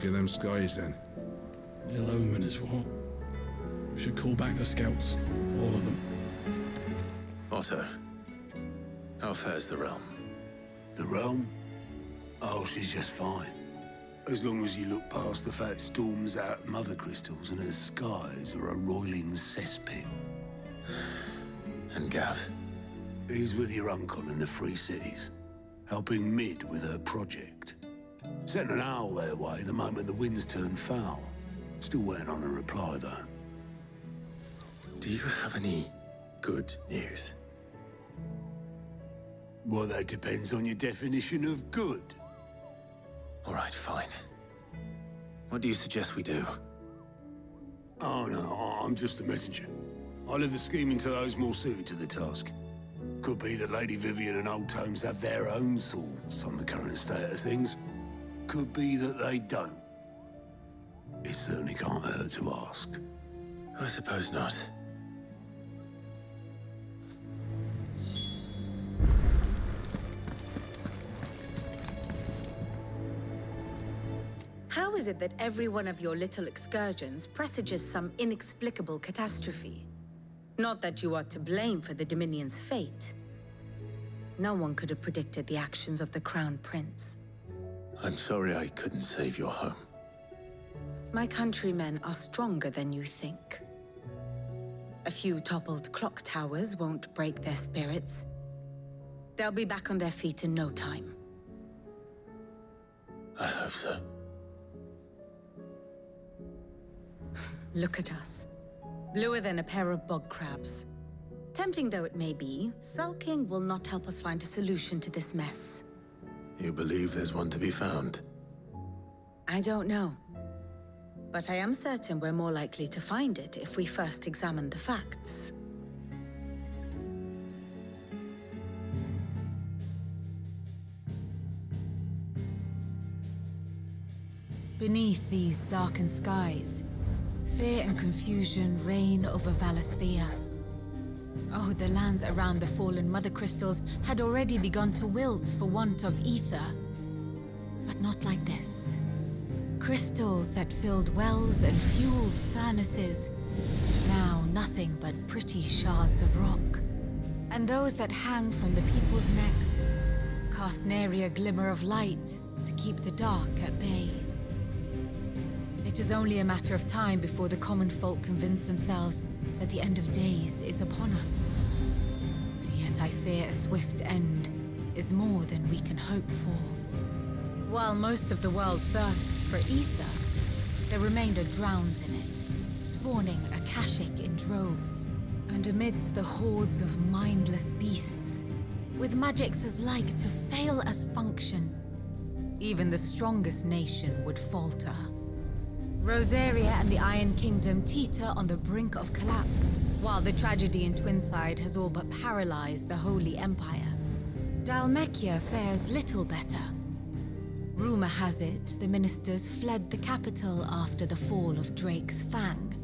make of them skies, then? Ill omen is what? We should call back the scouts. All of them. Otto, how fares the realm? The realm? Oh, she's just fine. As long as you look past the fat storms out mother crystals and her skies are a roiling cesspit. And Gav? He's with your uncle in the Free Cities, helping Mid with her project. Sent an owl their way the moment the winds turned foul. Still waiting on a reply, though. Do you have any good news? Well, that depends on your definition of good. All right, fine. What do you suggest we do? Oh, no, I'm just a messenger. I leave the scheming to those more suited to the task. Could be that Lady Vivian and Old Tomes have their own thoughts on the current state of things. Could be that they don't. It certainly can't hurt to ask. I suppose not. How is it that every one of your little excursions presages some inexplicable catastrophe? Not that you are to blame for the Dominion's fate. No one could have predicted the actions of the Crown Prince. I'm sorry I couldn't save your home. My countrymen are stronger than you think. A few toppled clock towers won't break their spirits. They'll be back on their feet in no time. I hope so. Look at us. Bluer than a pair of bog crabs. Tempting though it may be, sulking will not help us find a solution to this mess. You believe there's one to be found? I don't know. But I am certain we're more likely to find it if we first examine the facts. Beneath these darkened skies, fear and confusion reign over Valisthea. Oh, the lands around the fallen mother crystals had already begun to wilt for want of ether. But not like this. Crystals that filled wells and fueled furnaces, now nothing but pretty shards of rock. And those that hang from the people's necks cast nary a glimmer of light to keep the dark at bay. It is only a matter of time before the common folk convince themselves that the end of days is upon us. Yet I fear a swift end is more than we can hope for. While most of the world thirsts for ether, the remainder drowns in it, spawning Akashic in droves. And amidst the hordes of mindless beasts, with magics as like to fail as function, even the strongest nation would falter. Rosaria and the Iron Kingdom teeter on the brink of collapse, while the tragedy in Twinside has all but paralyzed the Holy Empire. Dalmekia fares little better. Rumor has it the ministers fled the capital after the fall of Drake's Fang,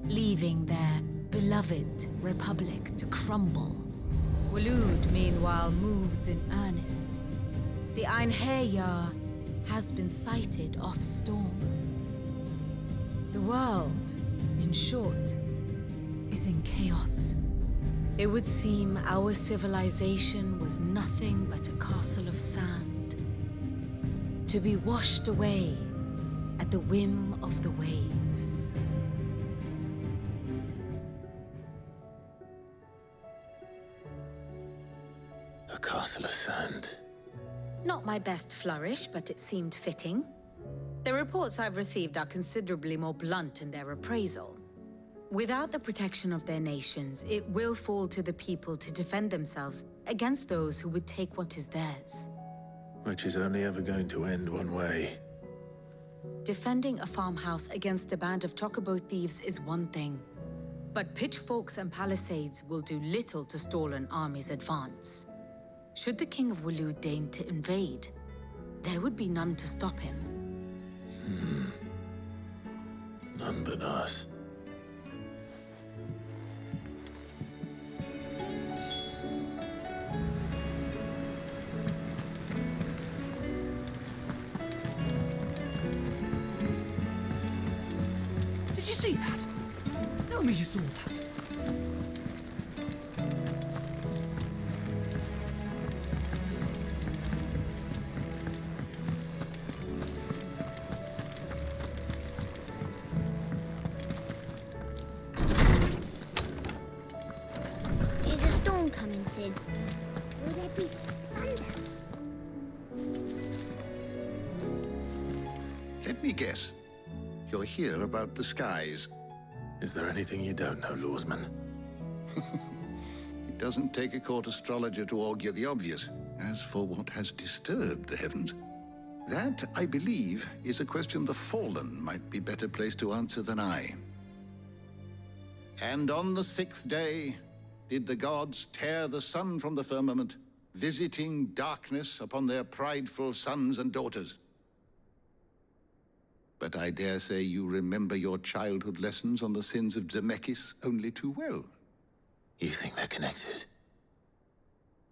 leaving their beloved republic to crumble. Waloed, meanwhile, moves in earnest. The Einherjar has been sighted off storm. The world, in short, is in chaos. It would seem our civilization was nothing but a castle of sand, to be washed away at the whim of the waves. A castle of sand. Not my best flourish, but it seemed fitting. The reports I've received are considerably more blunt in their appraisal. Without the protection of their nations, it will fall to the people to defend themselves against those who would take what is theirs. Which is only ever going to end one way. Defending a farmhouse against a band of chocobo thieves is one thing, but pitchforks and palisades will do little to stall an army's advance. Should the King of Waloed deign to invade, there would be none to stop him. None but us. see that? Tell me you saw that. Is a storm coming soon? Will there be thunder? Let me guess. You're here about the skies. Is there anything you don't know, Lawsman? It doesn't take a court astrologer to augur the obvious. As for what has disturbed the heavens, that, I believe, is a question the Fallen might be better placed to answer than I. And on the 6th day did the gods tear the sun from the firmament, visiting darkness upon their prideful sons and daughters. But I dare say you remember your childhood lessons on the sins of Zemeckis only too well. You think they're connected?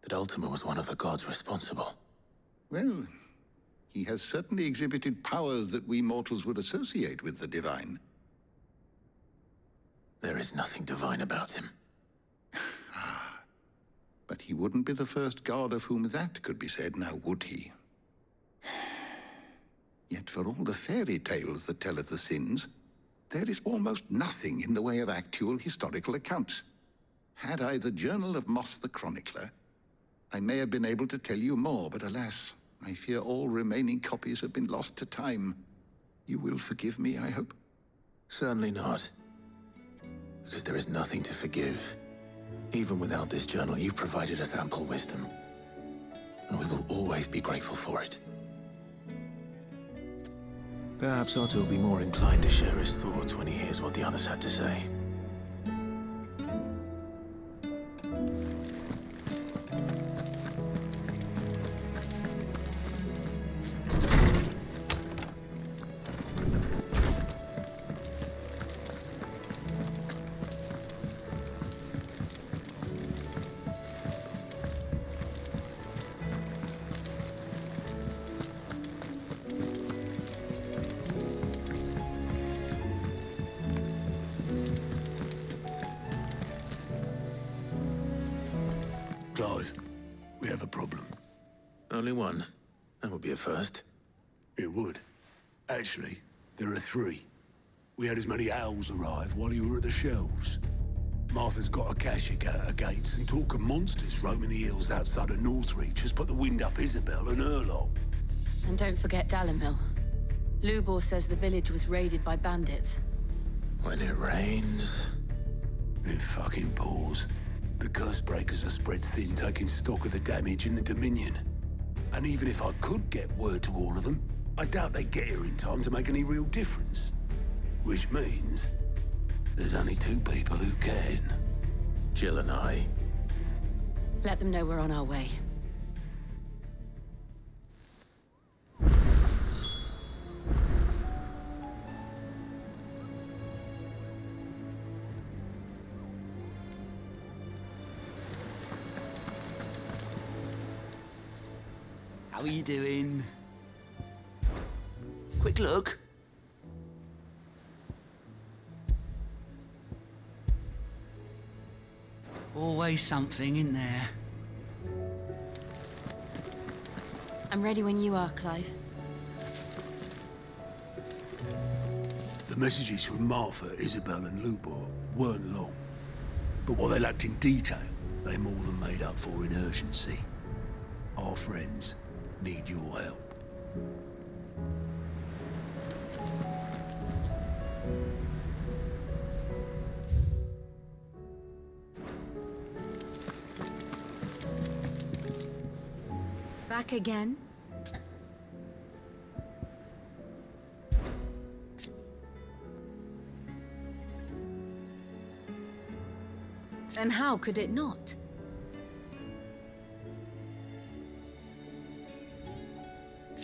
That Ultima was one of the gods responsible? Well, he has certainly exhibited powers that we mortals would associate with the divine. There is nothing divine about him. But he wouldn't be the first god of whom that could be said, now would he? Yet for all the fairy tales that tell of the sins, there is almost nothing in the way of actual historical accounts. Had I the Journal of Moss the Chronicler, I may have been able to tell you more, but alas, I fear all remaining copies have been lost to time. You will forgive me, I hope? Certainly not. Because there is nothing to forgive. Even without this journal, you've provided us ample wisdom. And we will always be grateful for it. Perhaps Otto will be more inclined to share his thoughts when he hears what the others had to say. Clive, we have a problem. Only one. That would be a first. It would. Actually, there are 3. We had as many owls arrive while you were at the shelves. Martha's got a Akashic out her gates, and talk of monsters roaming the hills outside of Northreach has put the wind up Isabel and her lot. And don't forget Dalimil. Lubor says the village was raided by bandits. When it rains... It fucking pours. The curse breakers are spread thin, taking stock of the damage in the Dominion. And even if I could get word to all of them, I doubt they'd get here in time to make any real difference. Which means there's only 2 people who can. Jill and I. Let them know we're on our way. How are you doing? Quick look. Always something in there. I'm ready when you are, Clive. The messages from Martha, Isabel and Lubor weren't long. But what they lacked in detail, they more than made up for in urgency. Our friends need your help. Back again? Then how could it not?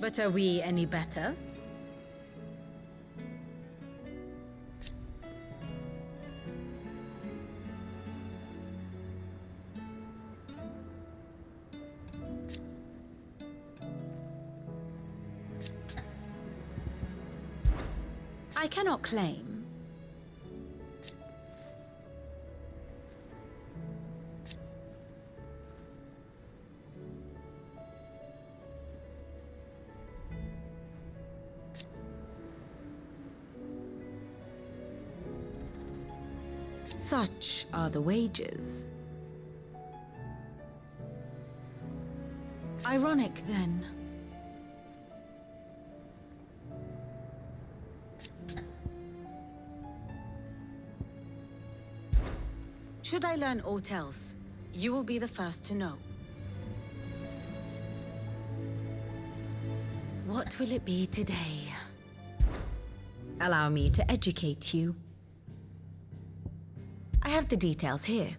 But are we any better? I cannot claim, Such are the wages. Ironic, then. Should I learn aught else, you will be the first to know. What will it be today? Allow me to educate you. I have the details here.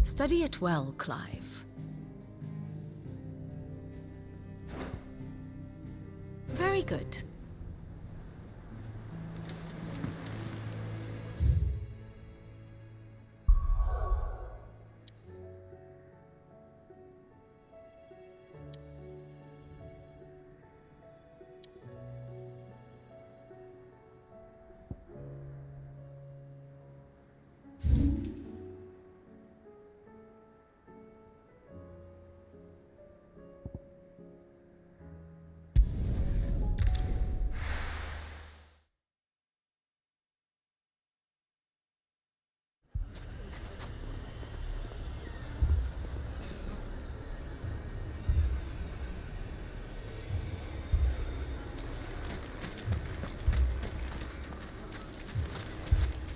Study it well, Clive. Very good.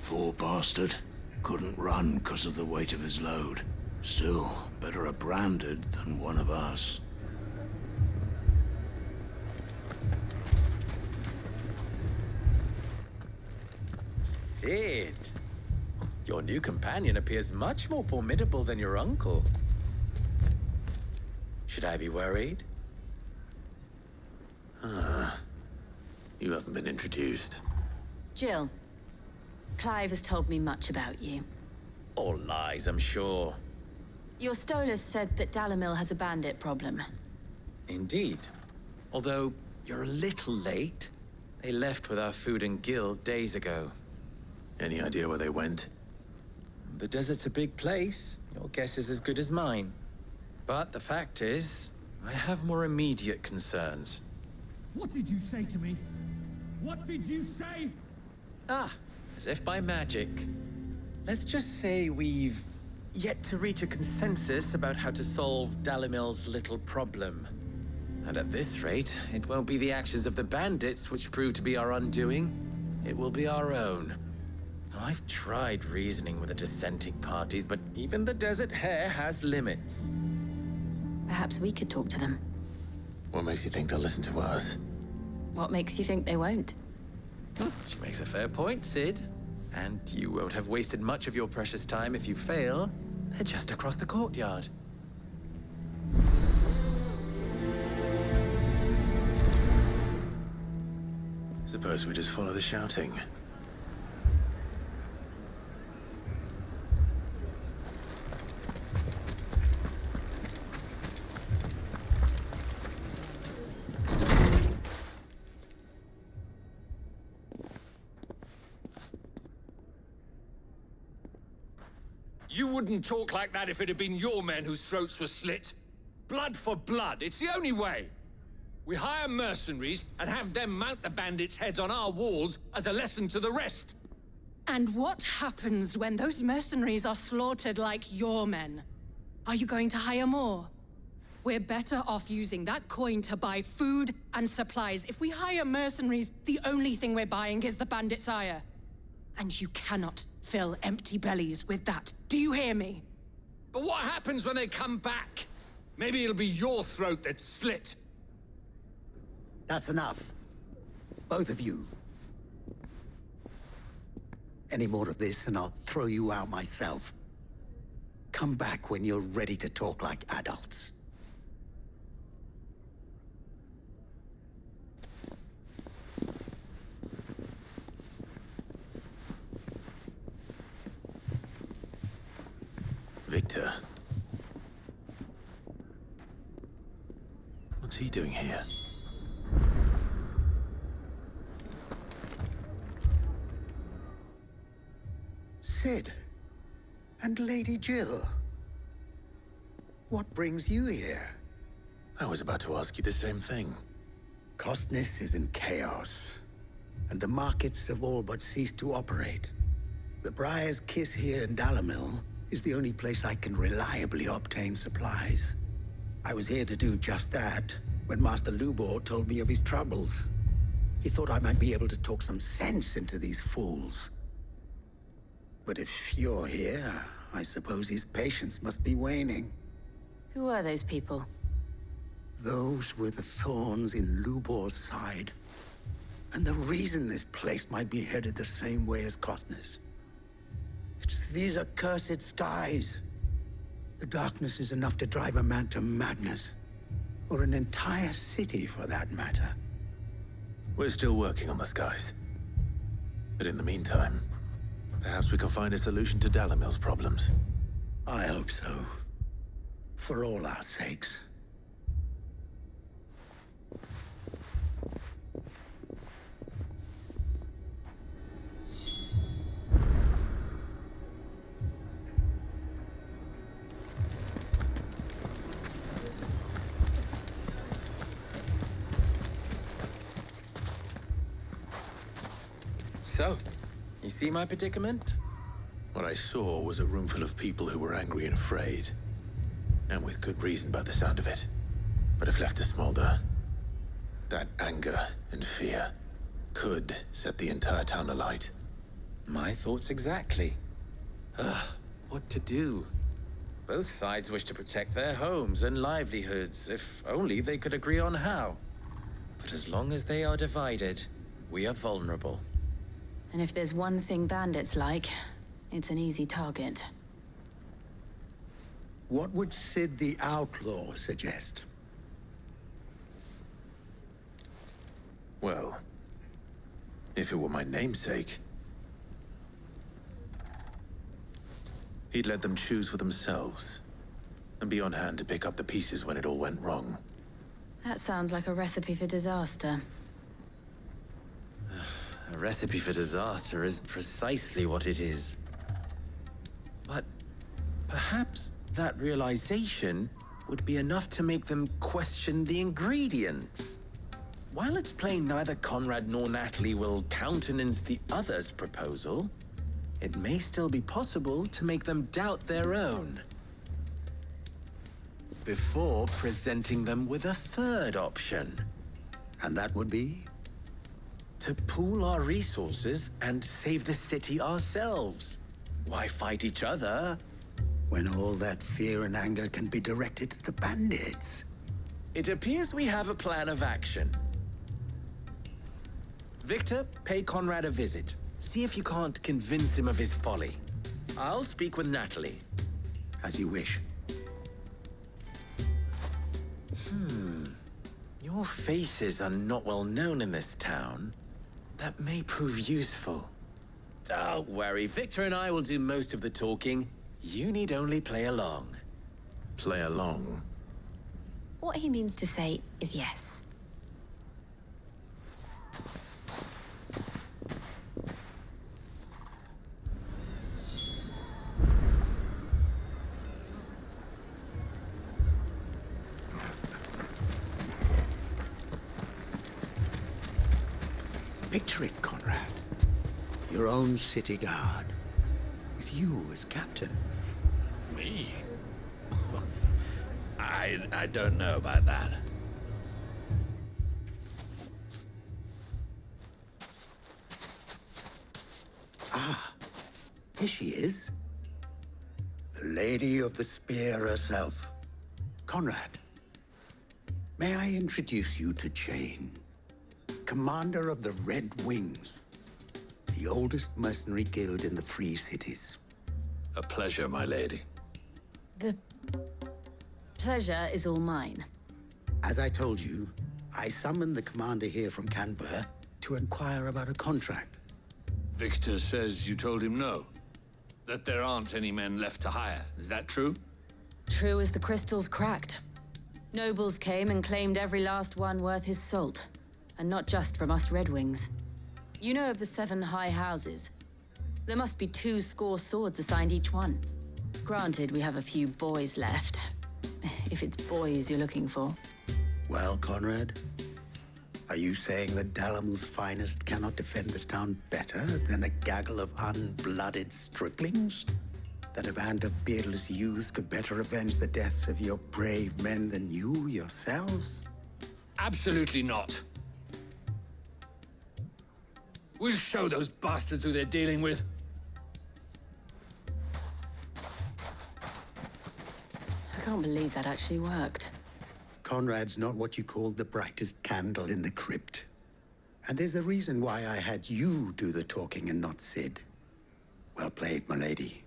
Poor bastard. Couldn't run because of the weight of his load. Still, better a branded than one of us. Sid! Your new companion appears much more formidable than your uncle. Should I be worried? You haven't been introduced. Jill, Clive has told me much about you. All lies, I'm sure. Your Stolas said that Dalamil has a bandit problem. Indeed. Although, you're a little late. They left with our food and guild days ago. Any idea where they went? The desert's a big place. Your guess is as good as mine. But the fact is, I have more immediate concerns. What did you say to me? What did you say? Ah, as if by magic. Let's just say we've yet to reach a consensus about how to solve Dalamil's little problem. And at this rate, it won't be the actions of the bandits which prove to be our undoing. It will be our own. I've tried reasoning with the dissenting parties, but even the Desert Hare has limits. Perhaps we could talk to them. What makes you think they'll listen to us? What makes you think they won't? She makes a fair point, Sid. And you won't have wasted much of your precious time if you fail. They're just across the courtyard. Suppose we just follow the shouting. You wouldn't talk like that if it had been your men whose throats were slit. Blood for blood, it's the only way. We hire mercenaries and have them mount the bandits' heads on our walls as a lesson to the rest. And what happens when those mercenaries are slaughtered like your men? Are you going to hire more? We're better off using that coin to buy food and supplies. If we hire mercenaries, the only thing we're buying is the bandits' ire. And you cannot fill empty bellies with that. Do you hear me? But what happens when they come back? Maybe it'll be your throat that's slit. That's enough. Both of you. Any more of this and I'll throw you out myself. Come back when you're ready to talk like adults. Victor. What's he doing here? Sid. And Lady Jill. What brings you here? I was about to ask you the same thing. Costness is in chaos, and the markets have all but ceased to operate. The Briar's Kiss here in Dalamil is the only place I can reliably obtain supplies. I was here to do just that when Master Ubor told me of his troubles. He thought I might be able to talk some sense into these fools. But if you're here, I suppose his patience must be waning. Who are those people? Those were the thorns in Ubor's side. And the reason this place might be headed the same way as Costness. It's these accursed skies. The darkness is enough to drive a man to madness. Or an entire city, for that matter. We're still working on the skies. But in the meantime, perhaps we can find a solution to Dalamil's problems. I hope so. For all our sakes. So, you see my predicament? What I saw was a room full of people who were angry and afraid. And with good reason by the sound of it. But if left to smolder, that anger and fear could set the entire town alight. My thoughts exactly. What to do? Both sides wish to protect their homes and livelihoods, if only they could agree on how. But as long as they are divided, we are vulnerable. And if there's one thing bandits like, it's an easy target. What would Sid the Outlaw suggest? Well, if it were my namesake, he'd let them choose for themselves and be on hand to pick up the pieces when it all went wrong. That sounds like a recipe for disaster. A recipe for disaster is precisely what it is. But perhaps that realization would be enough to make them question the ingredients. While it's plain neither Conrad nor Natalie will countenance the other's proposal, it may still be possible to make them doubt their own. Before presenting them with a third option. And that would be? To pool our resources and save the city ourselves. Why fight each other? When all that fear and anger can be directed at the bandits. It appears we have a plan of action. Victor, pay Conrad a visit. See if you can't convince him of his folly. I'll speak with Natalie. As you wish. Your faces are not well known in this town. That may prove useful. Don't worry, Victor and I will do most of the talking. You need only play along. Play along? What he means to say is yes. Picture it, Conrad. Your own city guard. With you as captain. Me? I don't know about that. Ah, here she is. The Lady of the Spear herself. Conrad, may I introduce you to Jane, commander of the Red Wings, the oldest mercenary guild in the Free Cities. A pleasure, my lady. The pleasure is all mine. As I told you, I summoned the commander here from Canberra to inquire about a contract. Victor says you told him no. That there aren't any men left to hire. Is that true? True as the crystals cracked. Nobles came and claimed every last one worth his salt. And not just from us Red Wings. You know of the 7 high houses. There must be 2 score swords assigned each one. Granted, we have a few boys left. if it's boys you're looking for. Well, Conrad, are you saying that Dalamel's finest cannot defend this town better than a gaggle of unblooded striplings? That a band of beardless youths could better avenge the deaths of your brave men than you yourselves? Absolutely not. We'll show those bastards who they're dealing with. I can't believe that actually worked. Conrad's not what you called the brightest candle in the crypt. And there's a reason why I had you do the talking and not Sid. Well played, my lady.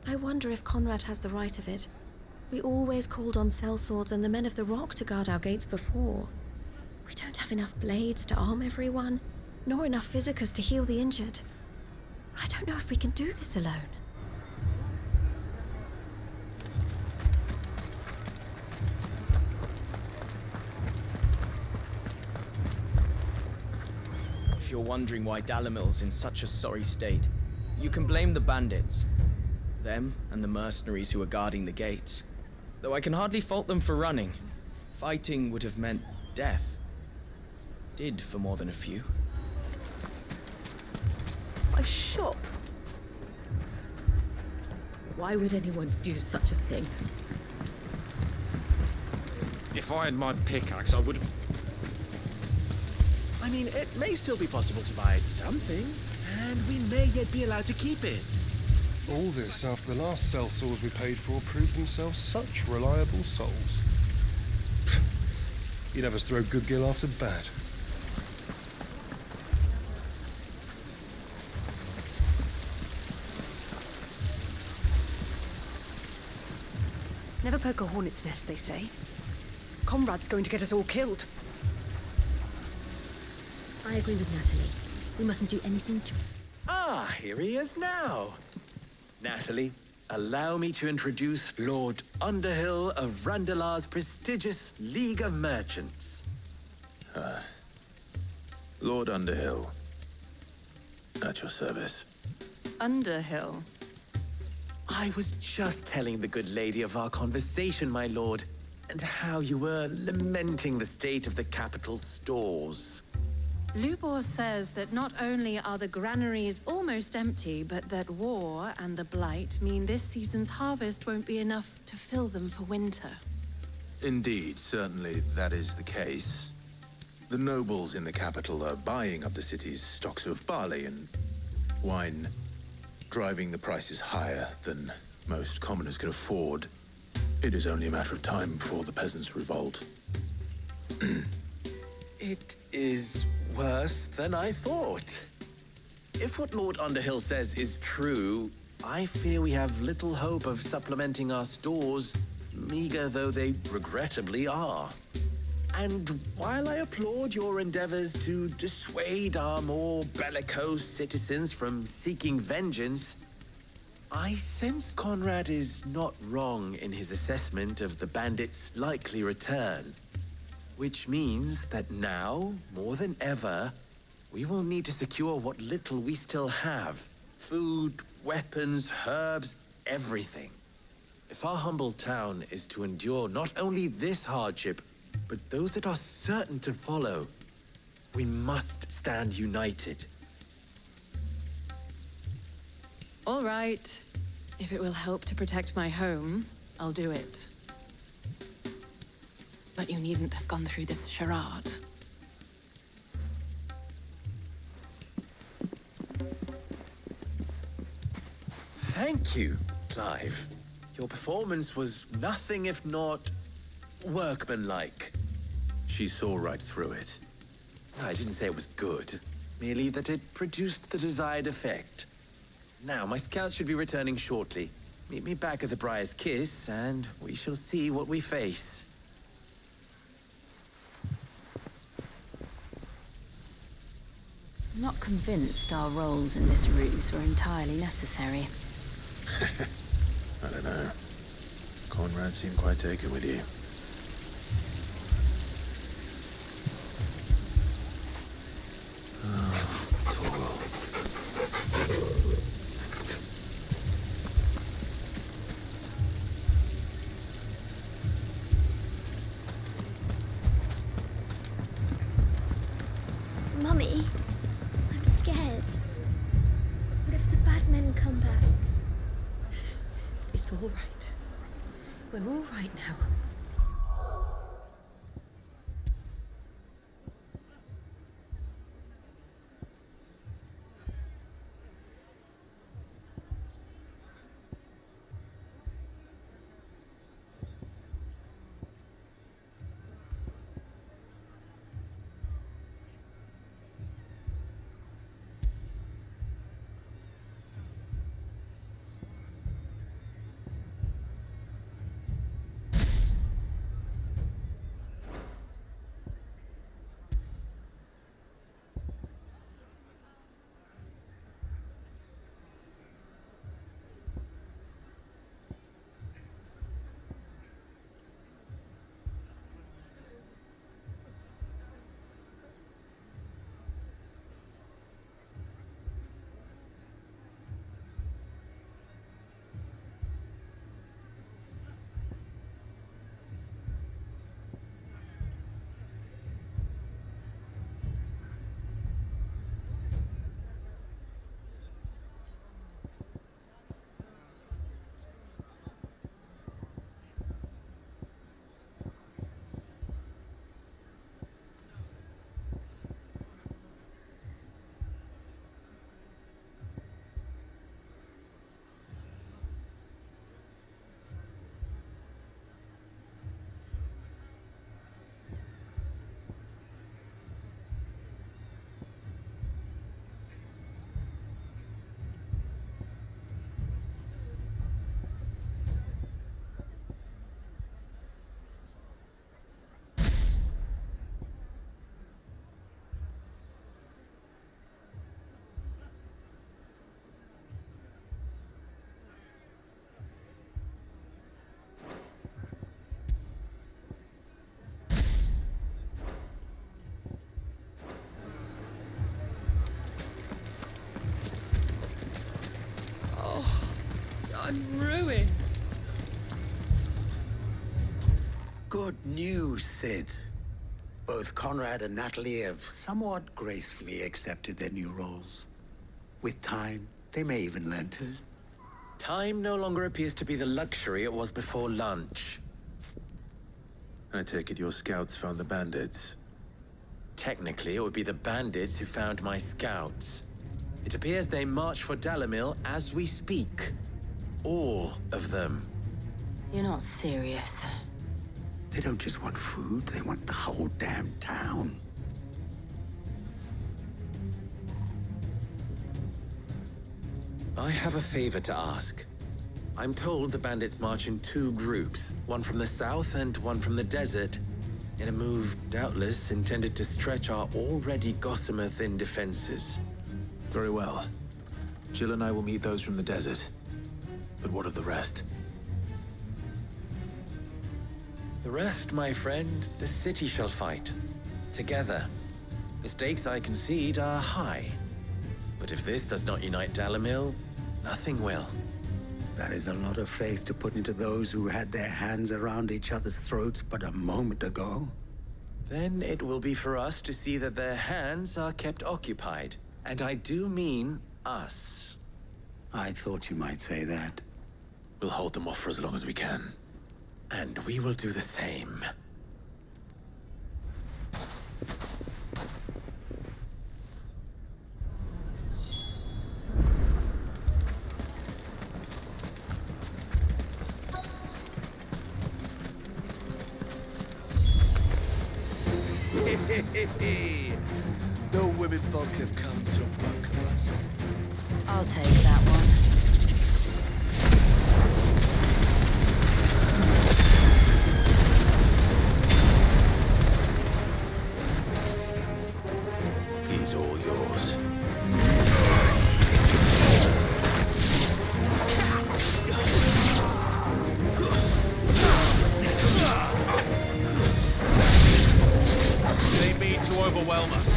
I wonder if Conrad has the right of it. We always called on sellswords and the men of the rock to guard our gates before. We don't have enough blades to arm everyone, nor enough physicers to heal the injured. I don't know if we can do this alone. If you're wondering why Dalamil's in such a sorry state, you can blame the bandits. Them and the mercenaries who are guarding the gates. Though I can hardly fault them for running. Fighting would have meant death. Did for more than a few. A shop? Why would anyone do such a thing? If I had my pickaxe, I would have... I mean, it may still be possible to buy something, and we may yet be allowed to keep it. All this after the last sellswords we paid for proved themselves such reliable souls. You'd have us throw good gil after bad. Never poke a hornet's nest, they say. Conrad's going to get us all killed. I agree with Natalie. We mustn't do anything to... Ah, here he is now. Natalie, allow me to introduce Lord Underhill of Randala's prestigious League of Merchants. Lord Underhill. At your service. Underhill? I was just telling the good lady of our conversation, my lord, and how you were lamenting the state of the capital's stores. Lubor says that not only are the granaries almost empty, but that war and the blight mean this season's harvest won't be enough to fill them for winter. Indeed, certainly that is the case. The nobles in the capital are buying up the city's stocks of barley and wine, driving the prices higher than most commoners can afford. It is only a matter of time before the peasants revolt. It is worse than I thought. If what Lord Underhill says is true, I fear we have little hope of supplementing our stores, meager though they regrettably are. And while I applaud your endeavors to dissuade our more bellicose citizens from seeking vengeance, I sense Conrad is not wrong in his assessment of the bandits' likely return. Which means that now, more than ever, we will need to secure what little we still have. Food, weapons, herbs, everything. If our humble town is to endure not only this hardship, but those that are certain to follow, we must stand united. All right. If it will help to protect my home, I'll do it. But you needn't have gone through this charade. Thank you, Clive. Your performance was nothing if not workmanlike. She saw right through it. I didn't say it was good, merely that it produced the desired effect. Now, my scouts should be returning shortly. Meet me back at the Briar's Kiss, and we shall see what we face. I'm not convinced our roles in this ruse were entirely necessary. I don't know. Conrad seemed quite taken with you. It's all right. We're all right now. I'm ruined. Good news, Sid. Both Conrad and Natalie have somewhat gracefully accepted their new roles. With time, they may even learn to. Time no longer appears to be the luxury it was before lunch. I take it your scouts found the bandits. Technically, it would be the bandits who found my scouts. It appears they march for Dalamil as we speak. All of them. You're not serious. They don't just want food, they want the whole damn town. I have a favor to ask. I'm told the bandits march in two groups, one from the south and one from the desert, in a move doubtless intended to stretch our already gossamer-thin defenses. Very well. Jill and I will meet those from the desert. But what of the rest? The rest, my friend, the city shall fight. Together. The stakes, I concede, are high. But if this does not unite Dalamil, nothing will. That is a lot of faith to put into those who had their hands around each other's throats but a moment ago. Then it will be for us to see that their hands are kept occupied. And I do mean us. I thought you might say that. We'll hold them off for as long as we can. And we will do the same. The women folk have come to welcome us. I'll take that one. He's all yours. They mean to overwhelm us.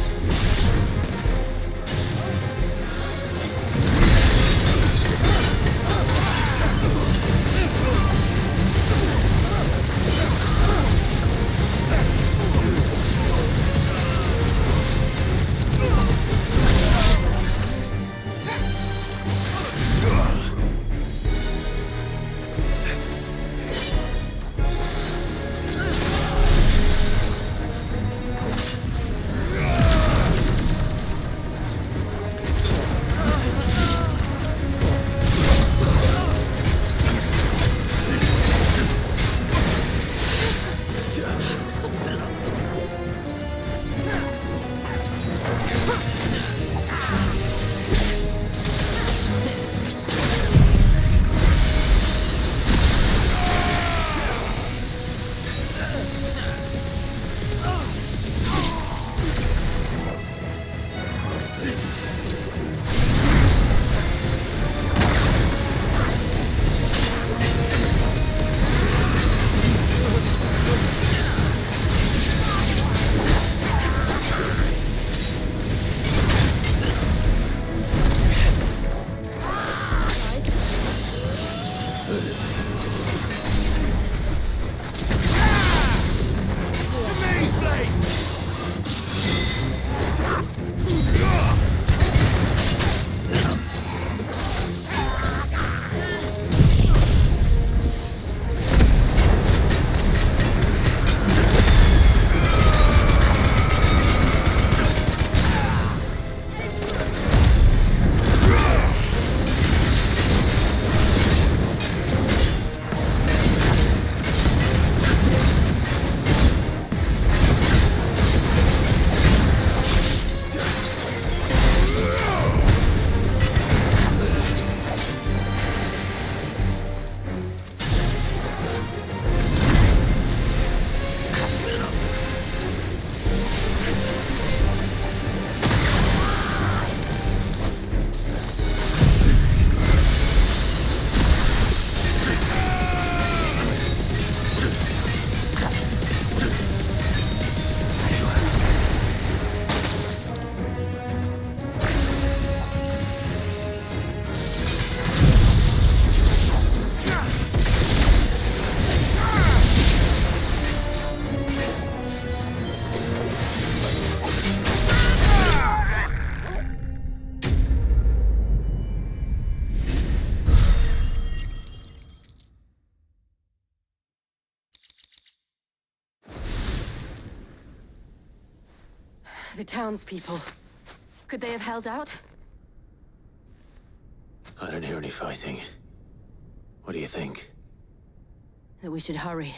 The townspeople. Could they have held out? I don't hear any fighting. What do you think? That we should hurry.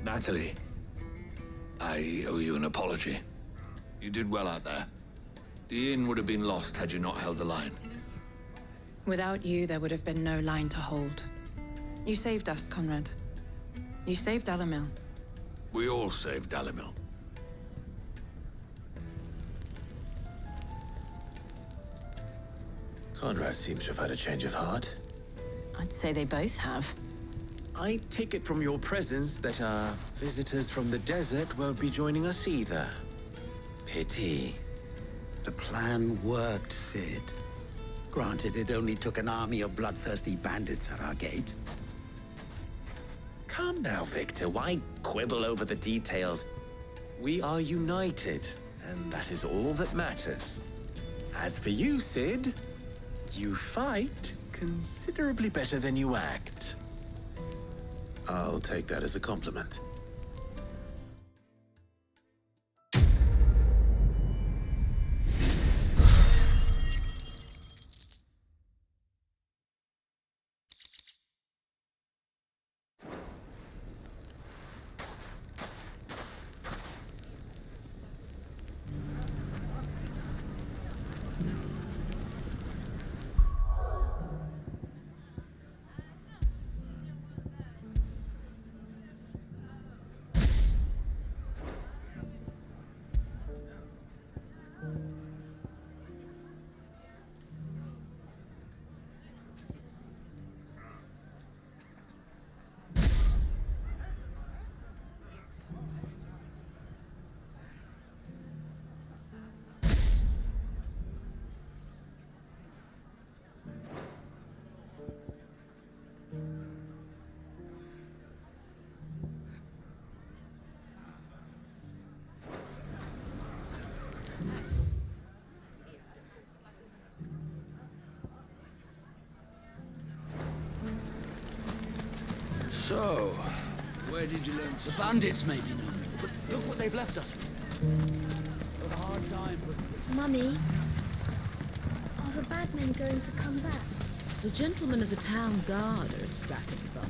Natalie, I owe you an apology. You did well out there. The inn would have been lost had you not held the line. Without you, there would have been no line to hold. You saved us, Conrad. You saved Dalamil. We all saved Dalamil. Conrad seems to have had a change of heart. I'd say they both have. I take it from your presence that our visitors from the desert won't be joining us either. Pity. The plan worked, Sid. Granted, it only took an army of bloodthirsty bandits at our gate. Calm now, Victor. Why quibble over the details? We are united, and that is all that matters. As for you, Sid, you fight considerably better than you act. I'll take that as a compliment. So, where did you learn to... The bandits may be no more, but look what they've left us with. A hard time, but... Mummy, are the bad men going to come back? The gentlemen of the town guard are a strapping bunch.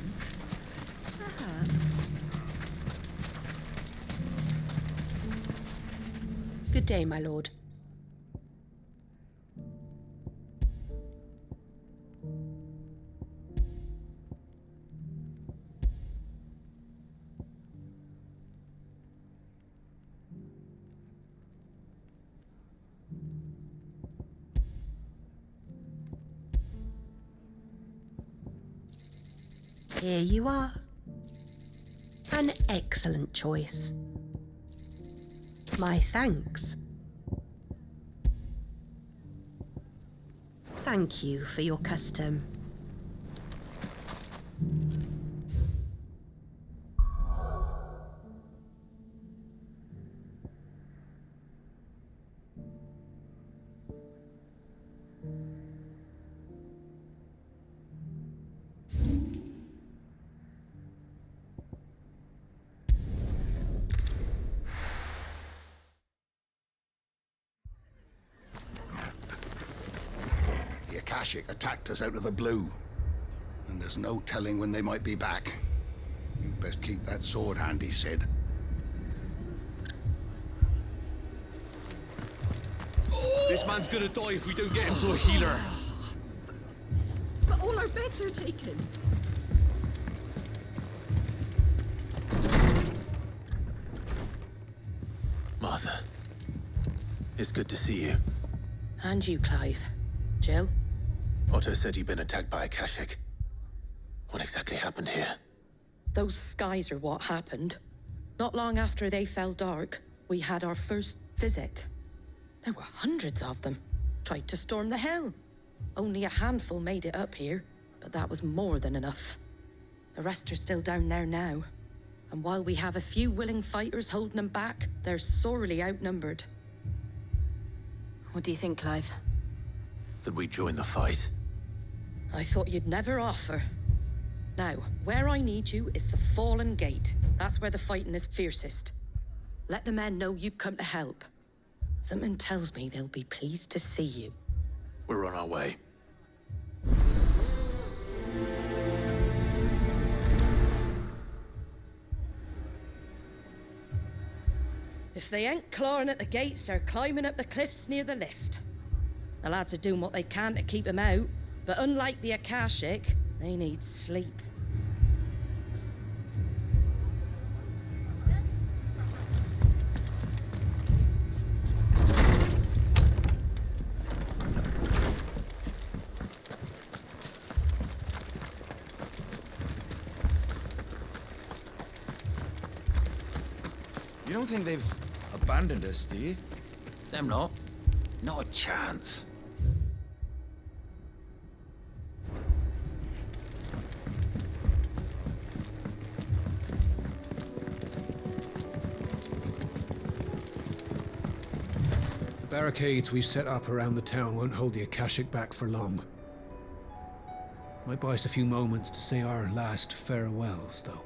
Perhaps. Good day, my lord. Here you are. An excellent choice. My thanks. Thank you for your custom. The Akashic attacked us out of the blue, and there's no telling when they might be back. You best keep that sword handy, Sid. This man's gonna die if we don't get him to a healer. But all our beds are taken. Martha, it's good to see you. And you, Clive. Jill? Otto said you'd been attacked by Akashic. What exactly happened here? Those skies are what happened. Not long after they fell dark, we had our first visit. There were hundreds of them. Tried to storm the hill. Only a handful made it up here, but that was more than enough. The rest are still down there now. And while we have a few willing fighters holding them back, they're sorely outnumbered. What do you think, Clive? That we join the fight? I thought you'd never offer. Now, where I need you is the Fallen Gate. That's where the fighting is fiercest. Let the men know you've come to help. Something tells me they'll be pleased to see you. We're on our way. If they ain't clawing at the gates, they're climbing up the cliffs near the lift. The lads are doing what they can to keep them out, but unlike the Akashic, they need sleep. You don't think they've abandoned us, do you? Them not. Not a chance. The barricades we've set up around the town won't hold the Akashic back for long. Might buy us a few moments to say our last farewells, though.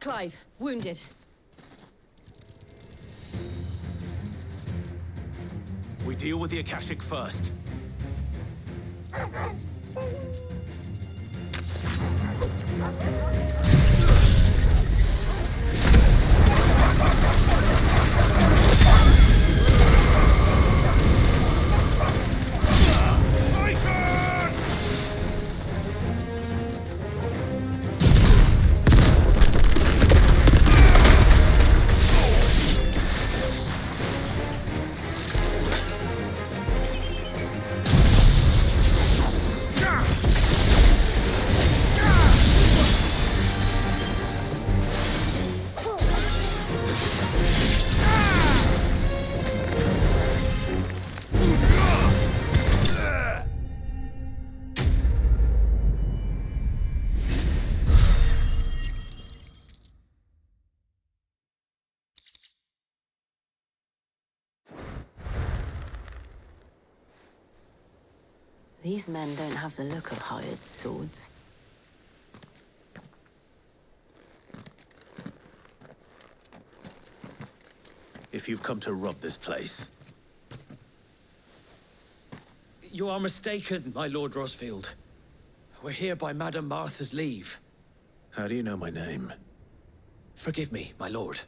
Clive, wounded. We deal with the Akashic first. These men don't have the look of hired swords. If you've come to rob this place, You are mistaken, my Lord Rosfield. We're here by Madame Martha's leave. how do you know my name? Forgive me, my lord.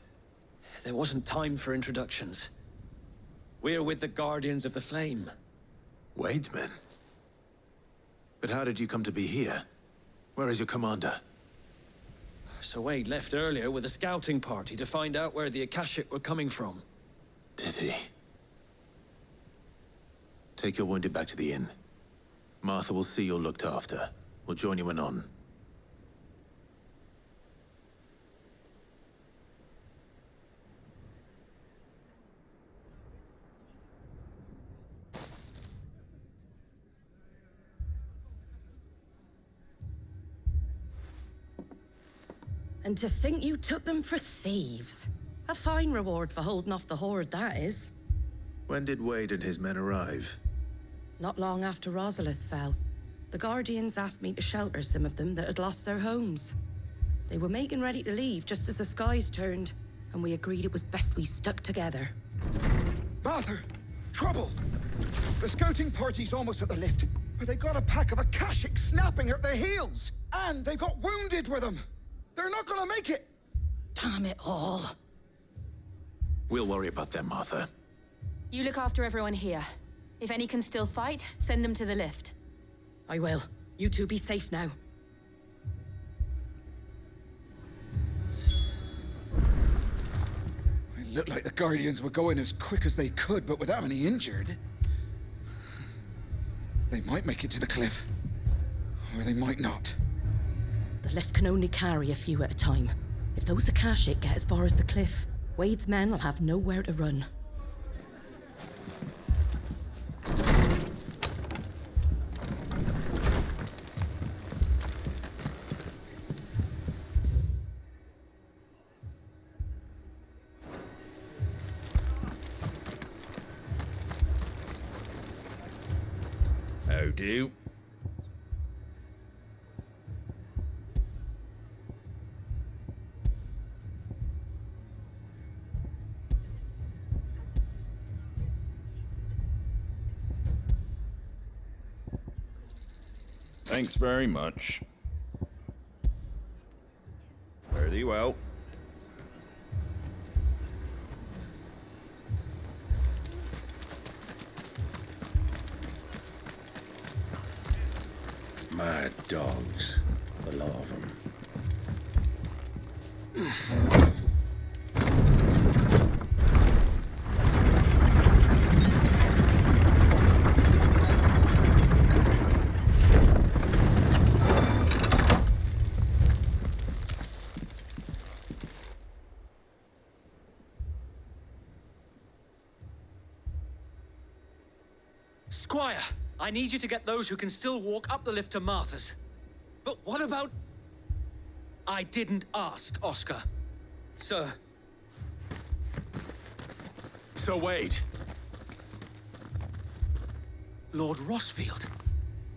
There wasn't time for introductions. We're with the Guardians of the Flame. Wade's men? But how did you come to be here? Where is your commander? Sir Wade left earlier with a scouting party to find out where the Akashic were coming from. Did he? Take your wounded back to the inn. Martha will see you're looked after. We'll join you anon. And to think you took them for thieves. A fine reward for holding off the horde, that is. When did Wade and his men arrive? Not long after Rosalith fell. The Guardians asked me to shelter some of them that had lost their homes. They were making ready to leave just as the skies turned, and we agreed it was best we stuck together. Martha! Trouble! The scouting party's almost at the lift, but they got a pack of Akashic snapping at their heels! And they got wounded with them! They're not gonna make it! Damn it all. We'll worry about them, Martha. You look after everyone here. If any can still fight, send them to the lift. I will. You two be safe now. It looked like the Guardians were going as quick as they could, but without any injured. They might make it to the cliff. Or they might not. The lift can only carry a few at a time. If those Akashic get as far as the cliff, Wade's men will have nowhere to run. How do? Thanks very much. Fare thee well. Mad dogs, a lot of them. Squire, I need you to get those who can still walk up the lift to Martha's. But what about... I didn't ask, Oscar. Sir. Sir Wade. Lord Rossfield.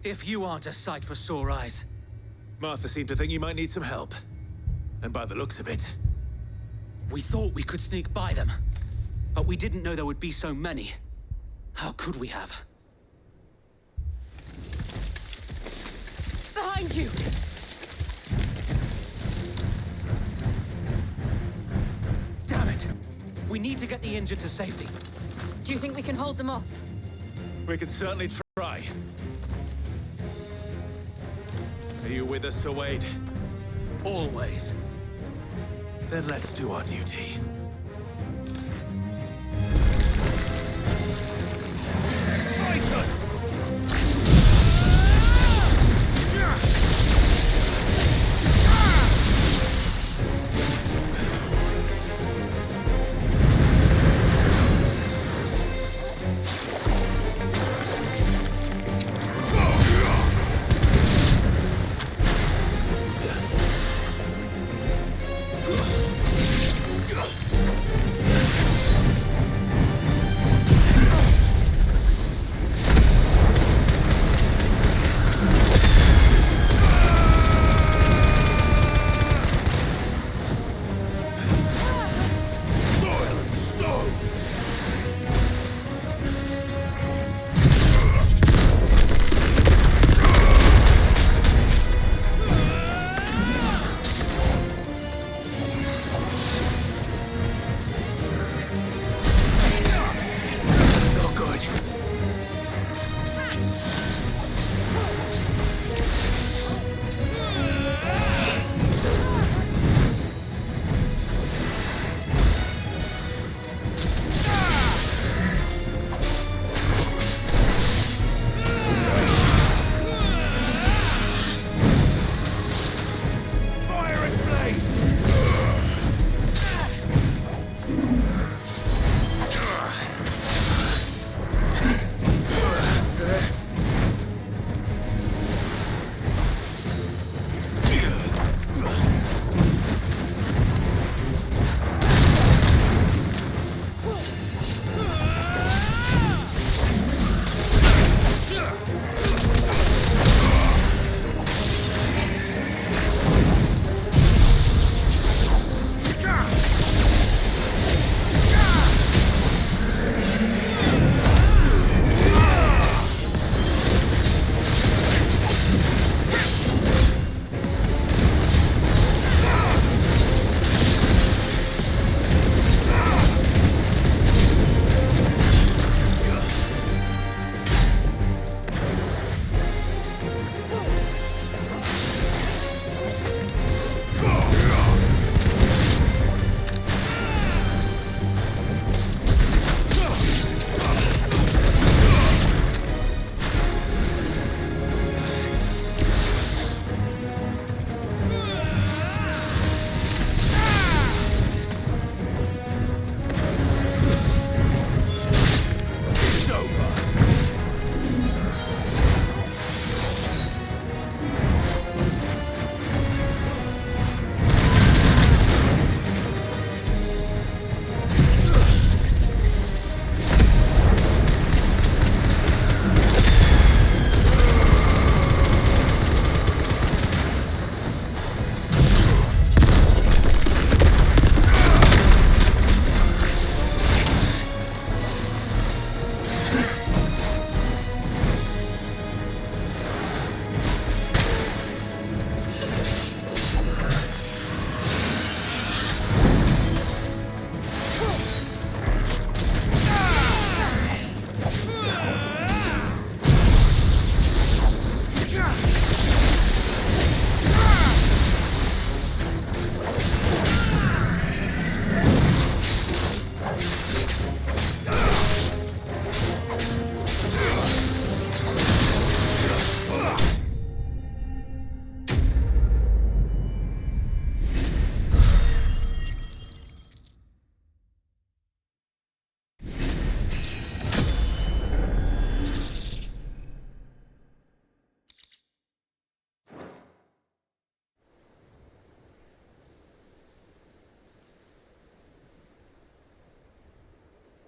If you aren't a sight for sore eyes. Martha seemed to think you might need some help. And by the looks of it... We thought we could sneak by them. But we didn't know there would be so many. How could we have? Behind you! Damn it! We need to get the injured to safety. Do you think we can hold them off? We can certainly try. Are you with us, Sir Wade? Always. Then let's do our duty. Titan!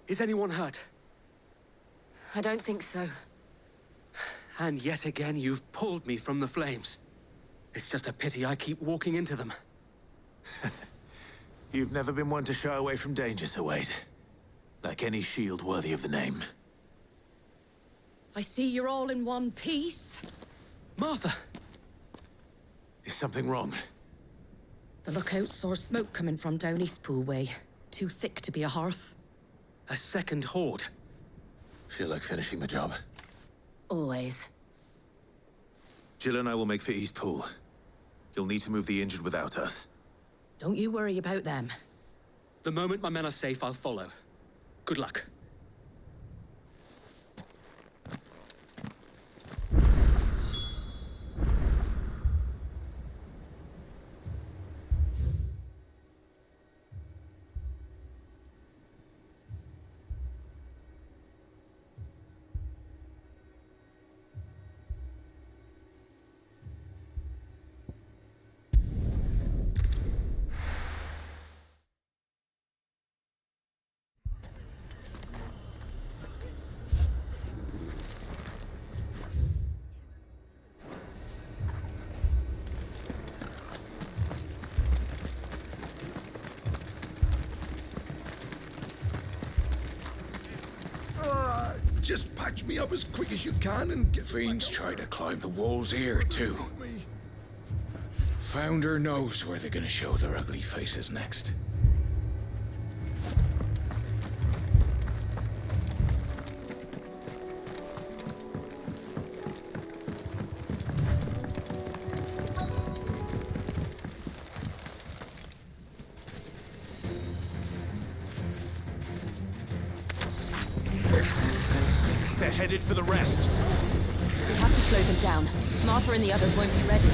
Is anyone hurt? I don't think so. And yet again, you've pulled me from the flames. It's just a pity I keep walking into them. You've never been one to shy away from danger, Sir Wade. Like any shield worthy of the name. I see you're all in one piece. Martha! Is something wrong? The lookout saw smoke coming from down Eastpool way. Too thick to be a hearth. A second horde. Feel like finishing the job. Always. Jill and I will make for Eastpool. You'll need to move the injured without us. Don't you worry about them. The moment my men are safe, I'll follow. Good luck. Just patch me up as quick as you can and get... Fiends try to climb the walls here, too. Founder knows where they're gonna show their ugly faces next. They're headed for the rest. We have to slow them down. Martha and the others won't be ready.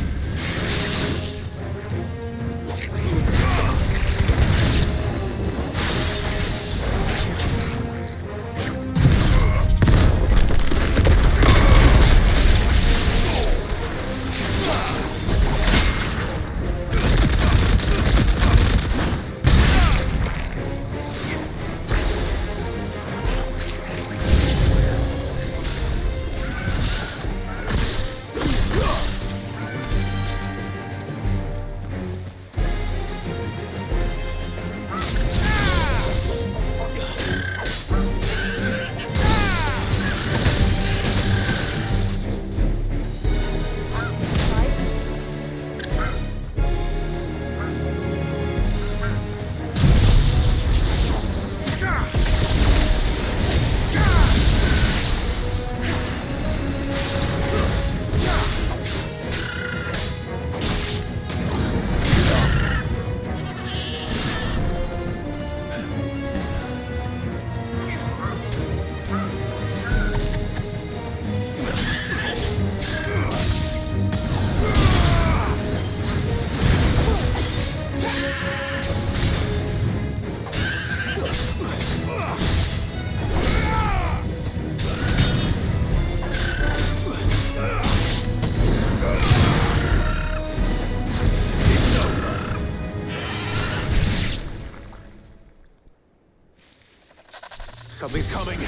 Something's coming.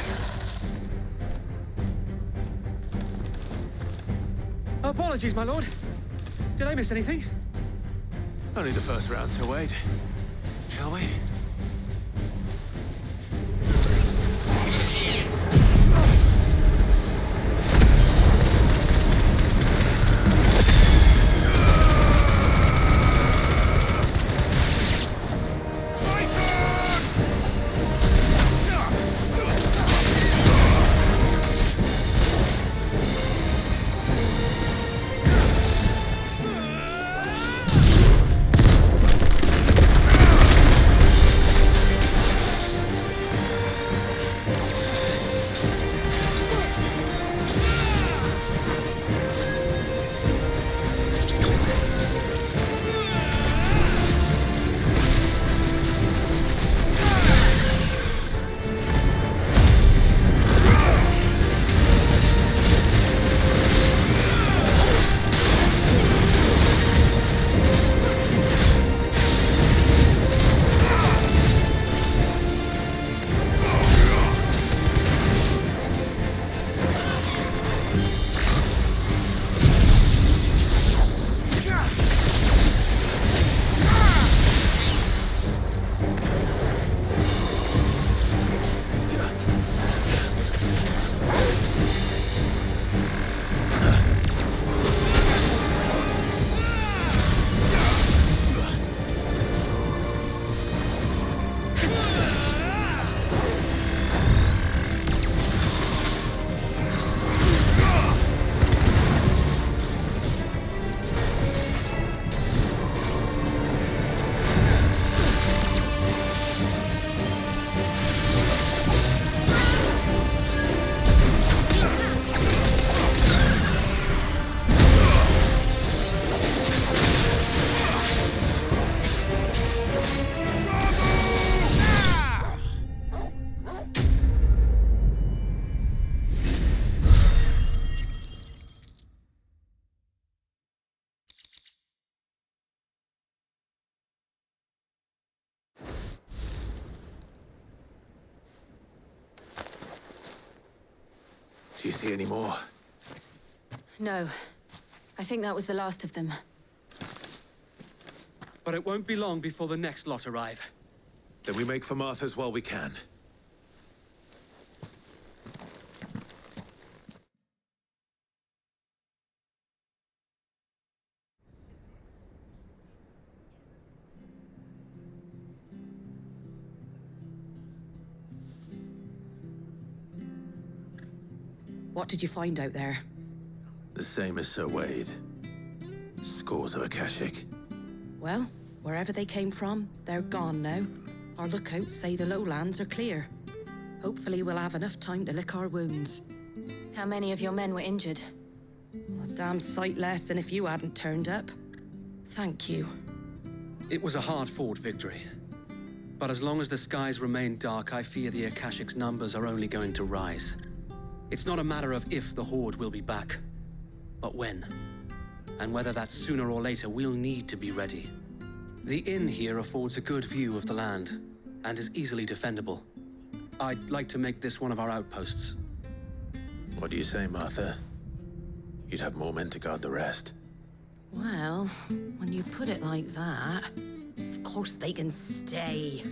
Apologies, my lord. Did I miss anything? Only the first round, Sir Wade. Shall we? see any more? No. I think that was the last of them. But it won't be long before the next lot arrive. Then we make for Martha's while we can. What did you find out there? The same as Sir Wade. Scores of Akashic. Well, wherever they came from, they're gone now. Our lookouts say the lowlands are clear. Hopefully we'll have enough time to lick our wounds. How many of your men were injured? A damn sight less than if you hadn't turned up. Thank you. It was a hard-fought victory. But as long as the skies remain dark, I fear the Akashic's numbers are only going to rise. It's not a matter of if the Horde will be back, but when. And whether that's sooner or later, we'll need to be ready. The inn here affords a good view of the land, and is easily defendable. I'd like to make this one of our outposts. What do you say, Martha? You'd have more men to guard the rest. Well, when you put it like that, of course they can stay.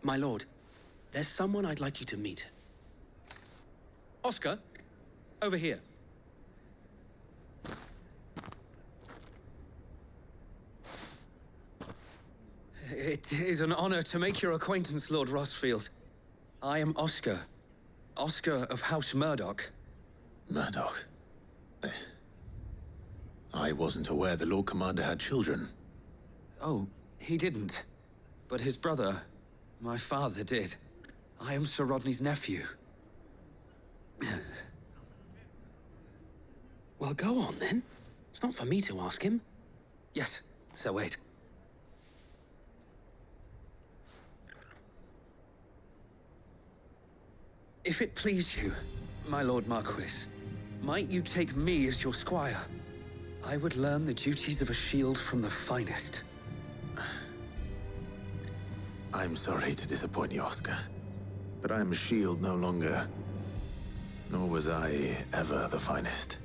My lord, there's someone I'd like you to meet. Oscar, over here. It is an honor to make your acquaintance, Lord Rosfield. I am Oscar. Oscar of House Murdoch. Murdoch? I wasn't aware the Lord Commander had children. Oh, he didn't. But his brother, my father, did. I am Sir Rodney's nephew. Well, go on, then. It's not for me to ask him. Yes, Sir Wade. If it please you, my Lord Marquis, might you take me as your squire? I would learn the duties of a shield from the finest. I'm sorry to disappoint you, Oscar, but I'm a shield no longer. Nor was I ever the finest.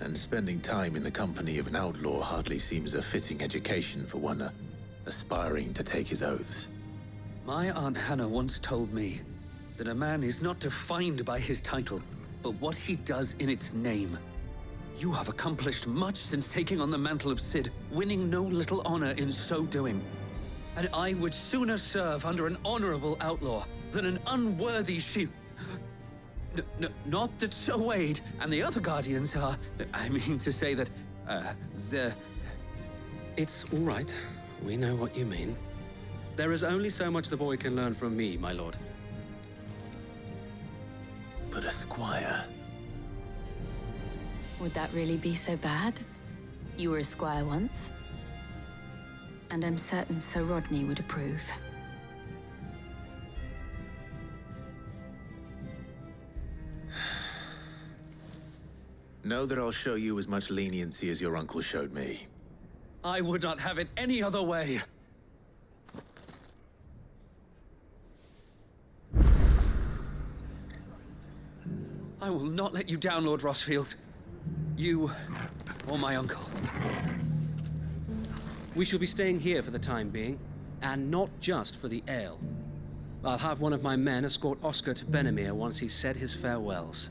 And spending time in the company of an outlaw hardly seems a fitting education for one aspiring to take his oaths. My Aunt Hannah once told me that a man is not defined by his title, but what he does in its name. You have accomplished much since taking on the mantle of Cid, winning no little honor in so doing. And I would sooner serve under an honorable outlaw than an unworthy shield. Not that Sir Wade and the other Guardians are... I mean to say that, It's all right. We know what you mean. There is only so much the boy can learn from me, my lord. But a squire... Would that really be so bad? You were a squire once. And I'm certain Sir Rodney would approve. Know that I'll show you as much leniency as your uncle showed me. I would not have it any other way. I will not let you down, Lord Rosfield. You or my uncle. We shall be staying here for the time being, and not just for the ale. I'll have one of my men escort Oscar to Benimir once he's said his farewells.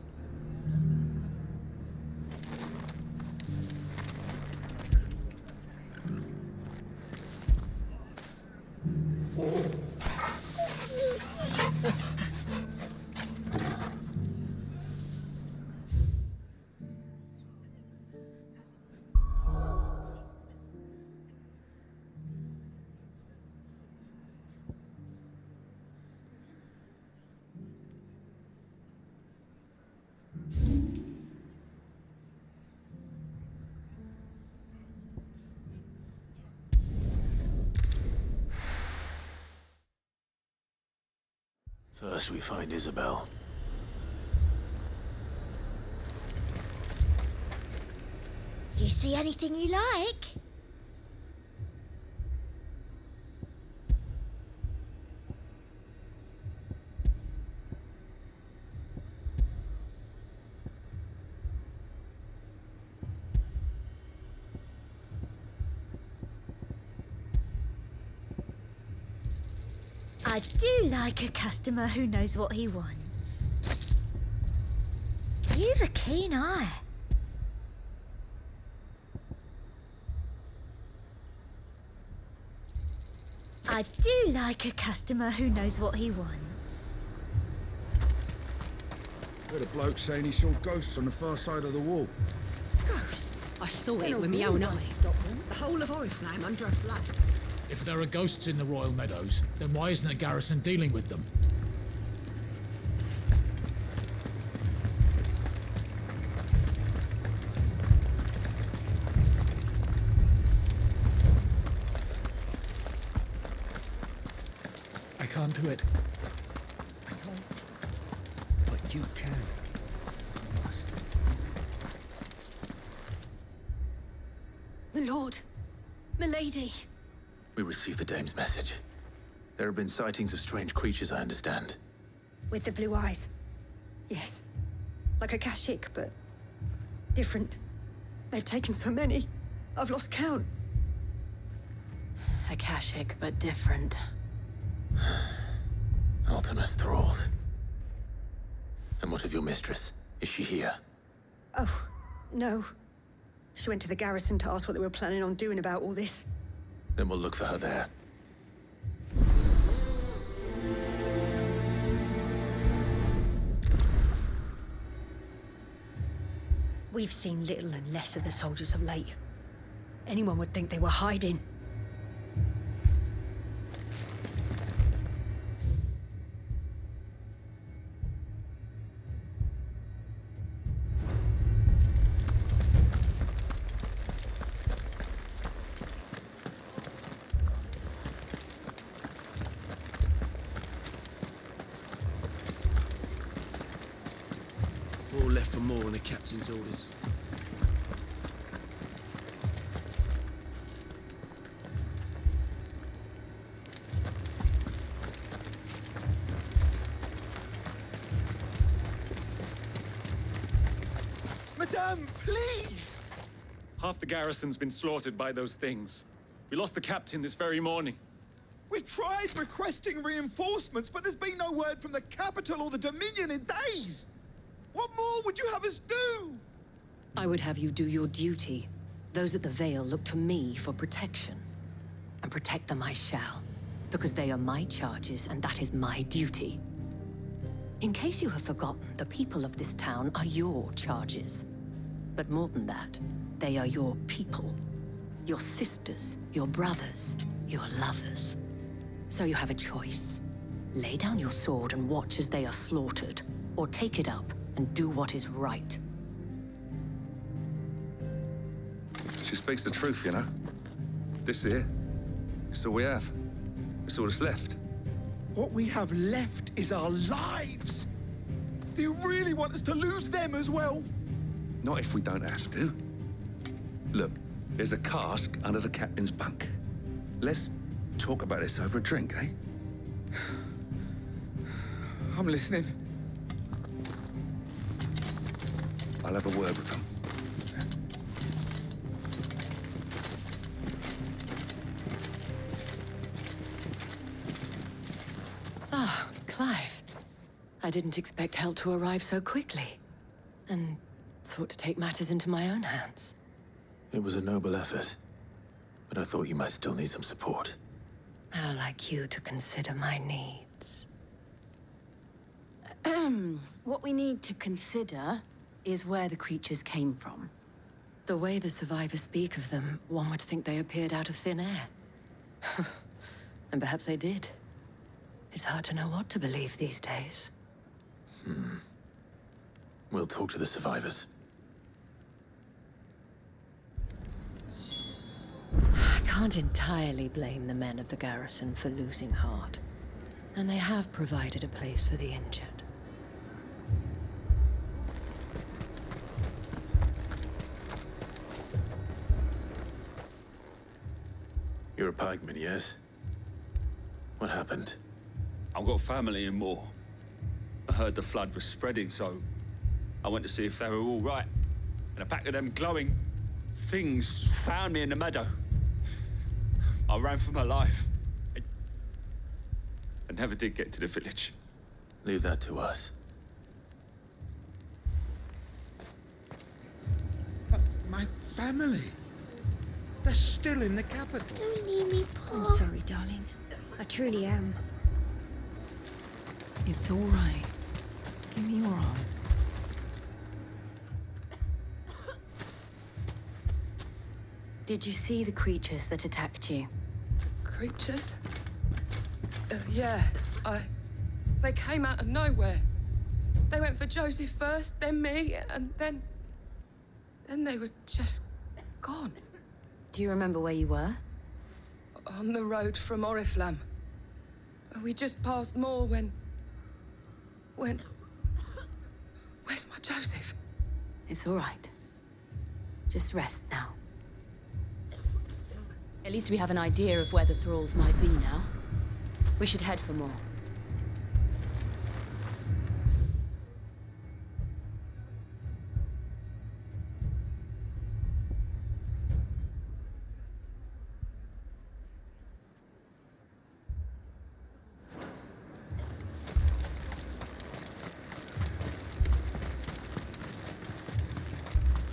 First we find Isabel. Do you see anything you like? I do like a customer who knows what he wants. You've a keen eye. I do like a customer who knows what he wants. Heard a bloke saying he saw ghosts on the far side of the wall. Ghosts? I saw it with my own eyes. The whole of Oriflame under a flood. If there are ghosts in the Royal Meadows, then why isn't a garrison dealing with them? I can't do it. I can't. But you can. You must. My lord. My lady. We received the dame's message. There have been sightings of strange creatures, I understand. With the blue eyes. Yes. Like a Kashik, but different. They've taken so many. I've lost count. Akashic, but different. Ultimus thralls. And what of your mistress? Is she here? Oh, no. She went to the garrison to ask what they were planning on doing about all this. Then we'll look for her there. We've seen little and less of the soldiers of late. Anyone would think they were hiding. Four left for more on the captain's orders. Madame, please! Half the garrison's been slaughtered by those things. We lost the captain this very morning. We've tried requesting reinforcements, but there's been no word from the capital or the Dominion in days! What more would you have us do? I would have you do your duty. Those at the Vale look to me for protection. And protect them I shall, because they are my charges and that is my duty. In case you have forgotten, the people of this town are your charges. But more than that, they are your people. Your sisters, your brothers, your lovers. So you have a choice. Lay down your sword and watch as they are slaughtered, or take it up and do what is right. She speaks the truth, you know. This here, it's all we have. It's all that's left. What we have left is our lives! Do you really want us to lose them as well? Not if we don't have to. Look, there's a cask under the captain's bunk. Let's talk about this over a drink, eh? I'm listening. I'll have a word with him. Ah, Clive. I didn't expect help to arrive so quickly. And sought to take matters into my own hands. It was a noble effort, but I thought you might still need some support. How like you to consider my needs. What we need to consider is where the creatures came from. The way the survivors speak of them, one would think they appeared out of thin air. And perhaps they did. It's hard to know what to believe these days. We'll talk to the survivors. I can't entirely blame the men of the garrison for losing heart. And they have provided a place for the injured. You're a pikeman, yes? What happened? I've got family in Moor. I heard the flood was spreading, so I went to see if they were all right. And a pack of them glowing things found me in the meadow. I ran for my life. I never did get to the village. Leave that to us. But my family... They're still in the capital. Don't leave me, Paul. I'm sorry, darling. I truly am. It's all right. Give me your arm. Did you see the creatures that attacked you? Creatures? Yeah, They came out of nowhere. They went for Joseph first, then me, and then they were just gone. Do you remember where you were? On the road from Oriflamme. We just passed Moor when... Where's my Joseph? It's all right. Just rest now. At least we have an idea of where the thralls might be now. We should head for more.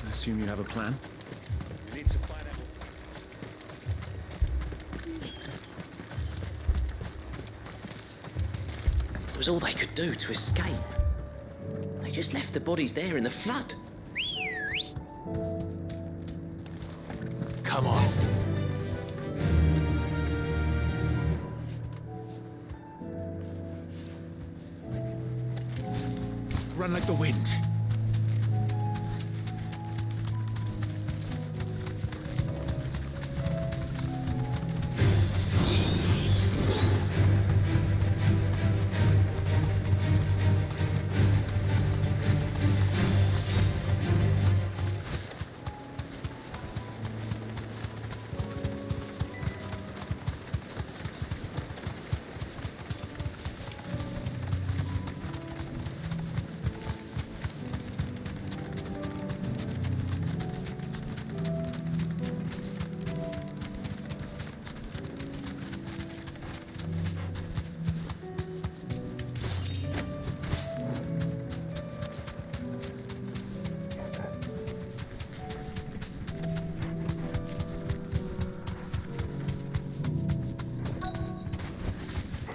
I assume you have a plan? We need to find out. It was all they could do to escape. They just left the bodies there in the flood. Come on. Run like the wind.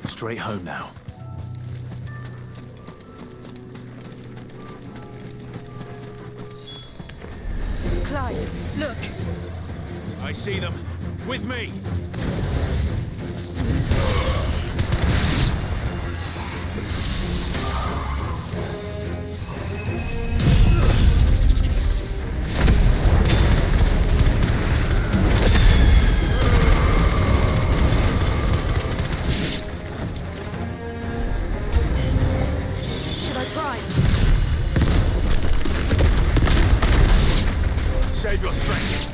Straight home now. Clive, look! I see them. With me! Save your strength.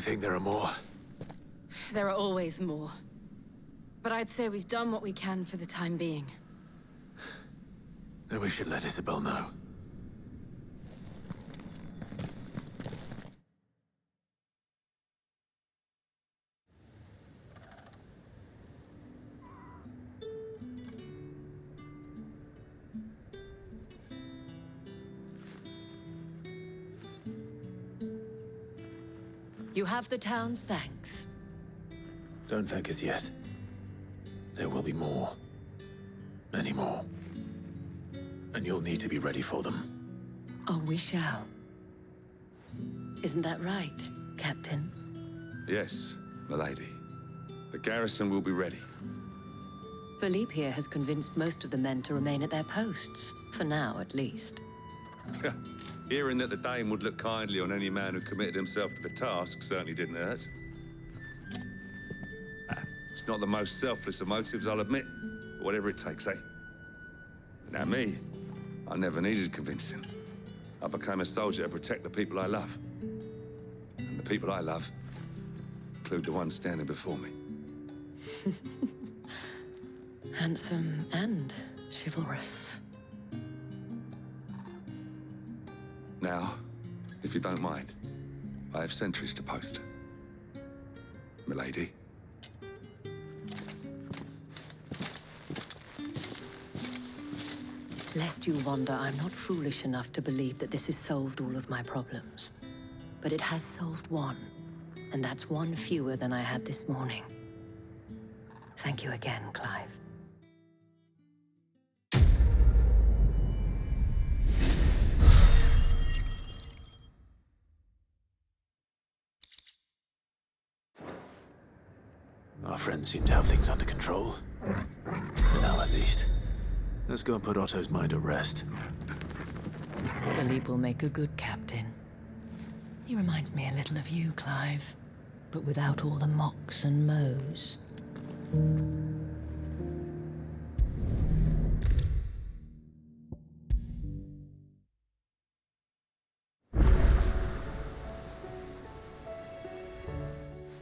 You think there are more? There are always more. But I'd say we've done what we can for the time being. Then we should let Isabel know. You have the town's thanks. Don't thank us yet. There will be more. Many more. And you'll need to be ready for them. Oh, we shall. Isn't that right, Captain? Yes, milady. The garrison will be ready. Philippe here has convinced most of the men to remain at their posts. For now, at least. Hearing that the Dame would look kindly on any man who committed himself to the task certainly didn't hurt. It's not the most selfless of motives, I'll admit. But whatever it takes, eh? Now me, I never needed convincing. I became a soldier to protect the people I love. And the people I love include the ones standing before me. Handsome and chivalrous. Now, if you don't mind, I have sentries to post. Milady. Lest you wonder, I'm not foolish enough to believe that this has solved all of my problems. But it has solved one, and that's one fewer than I had this morning. Thank you again, Clive. Our friends seem to have things under control. For now, at least. Let's go and put Otto's mind at rest. Philippe will make a good captain. He reminds me a little of you, Clive, but without all the mocks and mows.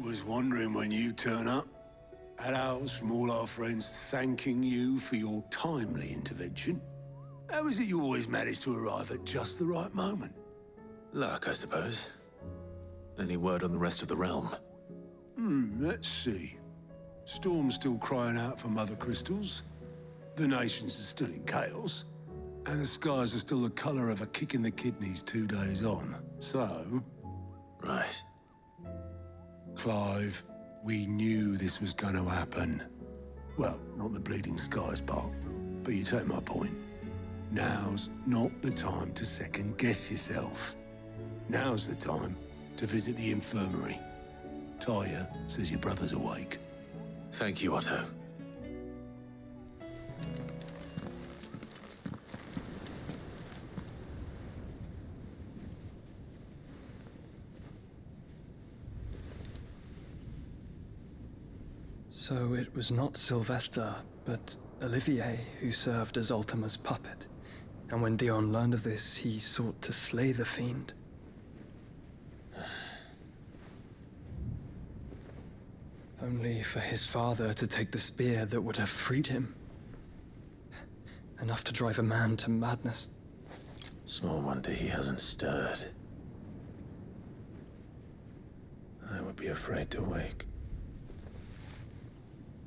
Was wondering when you turn up. Hellos from all our friends thanking you for your timely intervention. How is it you always manage to arrive at just the right moment? Luck, I suppose. Any word on the rest of the realm? Let's see. Storm's still crying out for mother crystals. The nations are still in chaos. And the skies are still the color of a kick in the kidneys 2 days on. So... Right. Clive, we knew this was going to happen. Well, not the bleeding skies part, but you take my point. Now's not the time to second-guess yourself. Now's the time to visit the infirmary. Talia says your brother's awake. Thank you, Otto. So it was not Sylvester, but Olivier who served as Ultima's puppet. And when Dion learned of this, he sought to slay the fiend. Only for his father to take the spear that would have freed him. Enough to drive a man to madness. Small wonder he hasn't stirred. I would be afraid to wake.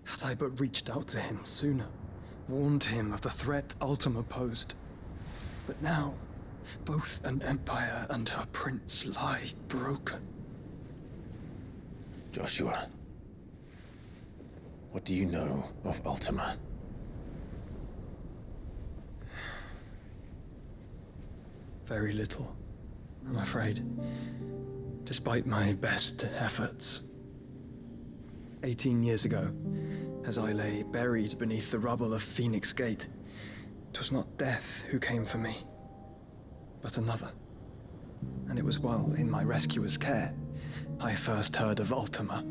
Had I but reached out to him sooner, warned him of the threat Ultima posed. But now, both an empire and her prince lie broken. Joshua, what do you know of Ultima? Very little, I'm afraid. Despite my best efforts. 18 years ago, as I lay buried beneath the rubble of Phoenix Gate, 'twas not death who came for me, but another. And it was while in my rescuer's care, I first heard of Ultima.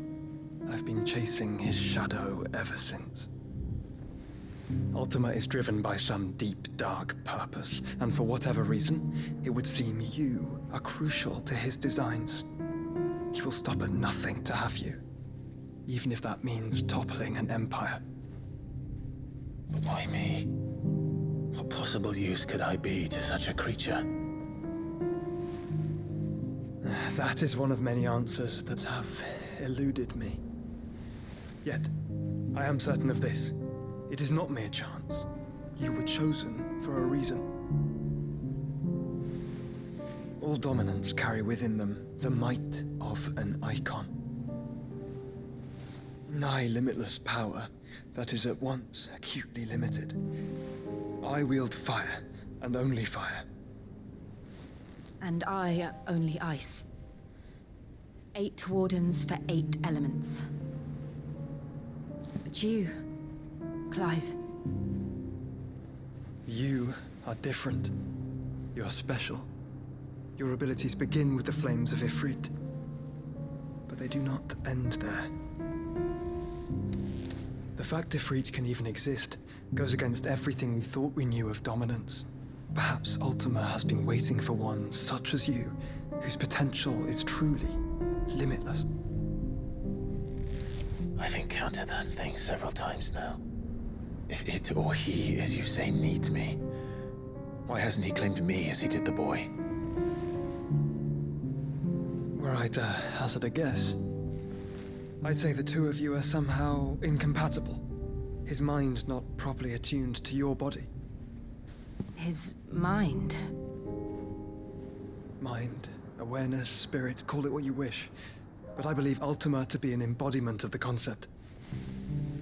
I've been chasing his shadow ever since. Ultima is driven by some deep, dark purpose, and for whatever reason, it would seem you are crucial to his designs. He will stop at nothing to have you, even if that means toppling an empire. But why me? What possible use could I be to such a creature? That is one of many answers that have eluded me. Yet, I am certain of this. It is not mere chance. You were chosen for a reason. All dominants carry within them the might of an icon. Nigh limitless power that is at once acutely limited. I wield fire, and only fire. And I only ice. 8 wardens for 8 elements. But you, Clive. You are different. You're special. Your abilities begin with the flames of Ifrit. But they do not end there. The fact Ifrit can even exist goes against everything we thought we knew of dominance. Perhaps Ultima has been waiting for one such as you, whose potential is truly limitless. I've encountered that thing several times now. If it or he, as you say, needs me, why hasn't he claimed me as he did the boy? Were I to hazard a guess, I'd say the two of you are somehow incompatible. His mind not properly attuned to your body. His mind? Mind, awareness, spirit, call it what you wish. But I believe Ultima to be an embodiment of the concept.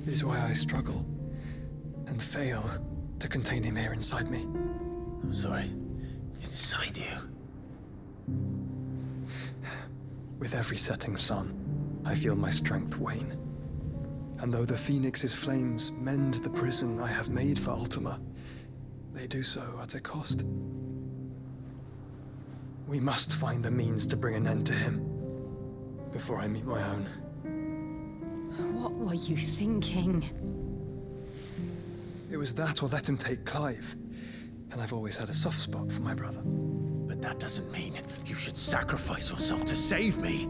It is why I struggle and fail to contain him here inside me. I'm sorry. Inside you? With every setting sun, I feel my strength wane. And though the Phoenix's flames mend the prison I have made for Ultima, they do so at a cost. We must find a means to bring an end to him before I meet my own. What were you thinking? It was that or let him take Clive. And I've always had a soft spot for my brother. But that doesn't mean you should sacrifice yourself to save me.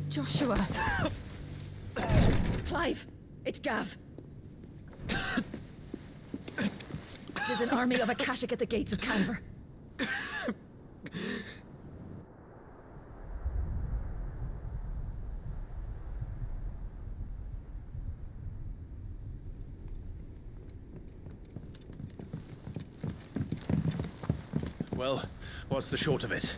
Joshua. Clive, it's Gav. There's an army of Akashic at the gates of Canver. Well, what's the short of it?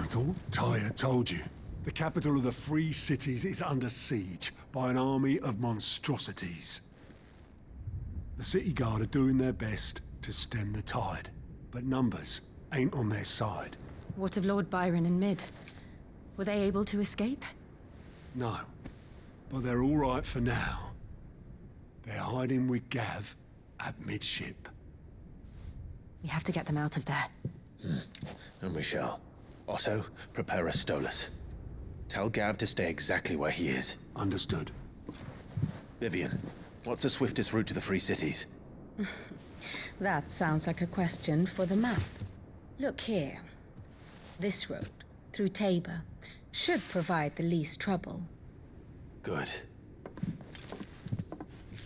It's all Tyre told you. The capital of the Free Cities is under siege by an army of monstrosities. The City Guard are doing their best to stem the tide, but numbers ain't on their side. What of Lord Byron and Mid? Were they able to escape? No, but they're all right for now. They're hiding with Gav at midship. We have to get them out of there. And we shall. Otto, prepare a Stolas. Tell Gav to stay exactly where he is. Understood. Vivian, what's the swiftest route to the Free Cities? That sounds like a question for the map. Look here. This road, through Tabor, should provide the least trouble. Good.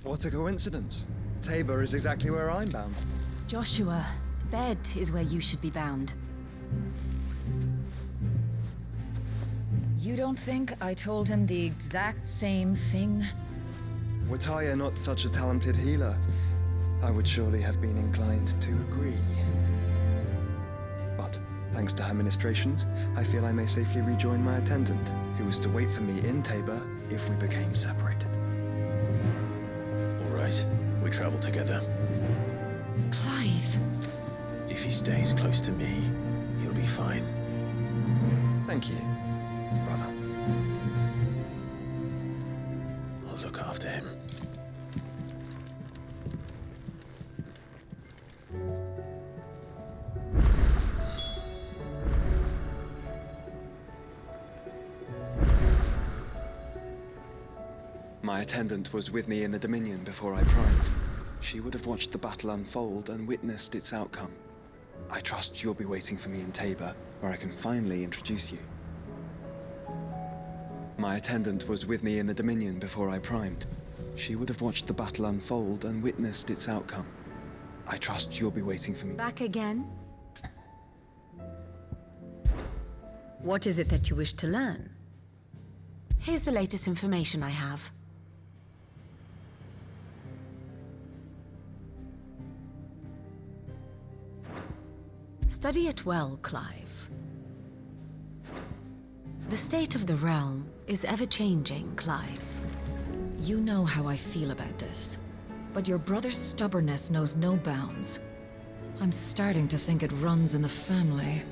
What a coincidence. Tabor is exactly where I'm bound. Joshua, bed is where you should be bound. You don't think I told him the exact same thing? Were Tyre not such a talented healer, I would surely have been inclined to agree. But, thanks to her ministrations, I feel I may safely rejoin my attendant, who was to wait for me in Tabor if we became separated. All right, we travel together. Clive. If he stays close to me, he'll be fine. Thank you, brother. I'll look after him. My attendant was with me in the Dominion before I primed. She would have watched the battle unfold and witnessed its outcome. I trust you'll be waiting for me in Tabor, where I can finally introduce you. My attendant was with me in the Dominion before I primed. She would have watched the battle unfold and witnessed its outcome. I trust you'll be waiting for me. Back again? What is it that you wish to learn? Here's the latest information I have. Study it well, Clive. The state of the realm is ever-changing, Clive. You know how I feel about this, but your brother's stubbornness knows no bounds. I'm starting to think it runs in the family.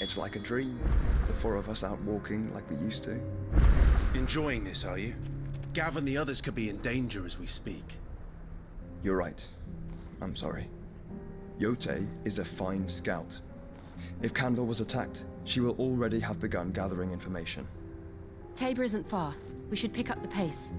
It's like a dream. The four of us out walking like we used to. Enjoying this, are you? Gav and the others could be in danger as we speak. You're right. I'm sorry. Yote is a fine scout. If Canville was attacked, she will already have begun gathering information. Tabor isn't far. We should pick up the pace.